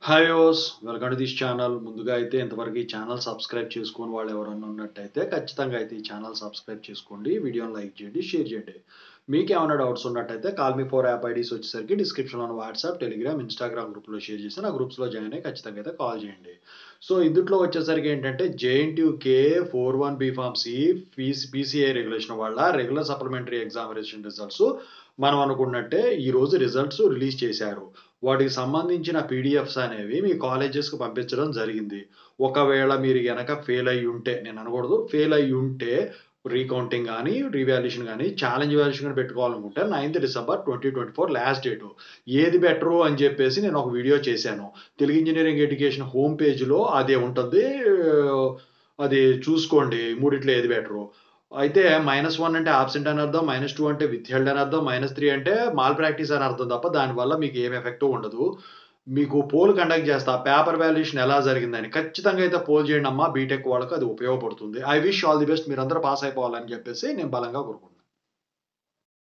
Hi viewers, welcome to this channel. ముందుగా అయితే ఇంతవరకు ఈ ఛానల్ సబ్స్క్రైబ్ చేసుకోని వాళ్ళు ఎవరైనా ఉన్నట్టయితే ఖచ్చితంగా అయితే ఈ ఛానల్ సబ్స్క్రైబ్ చేసుకోండి. వీడియోని లైక్ చేయండి, షేర్ చేయండి. మీకేమైనా డౌట్స్ ఉన్నట్టయితే call me four app IDs వచ్చేసరికి డిస్క్రిప్షన్‌లో వాట్సాప్, టెలిగ్రామ్, ఇన్‌స్టాగ్రామ్ గ్రూప్‌లో షేర్ చేశాను. ఆ గ్రూప్స్‌లో జాయిన్ అయ్యి ఖచ్చితంగా అయితే కాల్ చేయండి. సో, ఇందుట్లో వచ్చేసరికి ఏంటంటే JNTUK 41 B Pharm C PCI regulation వల్ల రెగ్యులర్ సప్లిమెంటరీ ఎగ్జామినేషన్ రిజల్ట్స్ మనం అనుకున్నట్టే ఈరోజు రిజల్ట్స్ రిలీజ్ చేశారు. వాటికి సంబంధించిన పీడిఎఫ్స్ అనేవి మీ కాలేజెస్‌కి పంపించడం జరిగింది. ఒకవేళ మీరు గనక ఫెయిల్ అయ్యుంటే, నేను అనకూడదు, ఫెయిల్ అయ్యుంటే రీకౌంటింగ్ గాని, రీవాల్యుయేషన్ గాని, ఛాలెంజ్ వాల్యుయేషన్ గాని పెట్టుకోవాలనుకుంటే 9థ్ డిసెంబర్ 2024 లాస్ట్ డేటు. ఏది బెటరు అని చెప్పేసి నేను ఒక వీడియో చేశాను. తెలుగు ఇంజినీరింగ్ ఎడ్యుకేషన్ హోమ్ పేజ్‌లో అదే ఉంటుంది. అది చూసుకోండి మూడిట్లో ఏది బెటరు. అయితే -1 అంటే అబ్సెంట్ అని అర్థం, -2 అంటే విత్‌హెల్డ్ అని అర్థం, -3 అంటే మాల్ ప్రాక్టీస్ అని అర్థం తప్ప దానివల్ల మీకు ఏమి ఎఫెక్టు ఉండదు. మీకు పోల్ కండక్ట్ చేస్తా. పేపర్ వాల్యుయేషన్ ఎలా జరిగిందని. ఖచ్చితంగా అయితే పోల్ చేయండమ్మా. బీటెక్ వాళ్ళకి అది ఉపయోగపడుతుంది. I wish all the best. మీరందరూ పాస్ అయిపోవాలని చెప్పేసి నేను బలంగా కోరుకుంటున్నాను.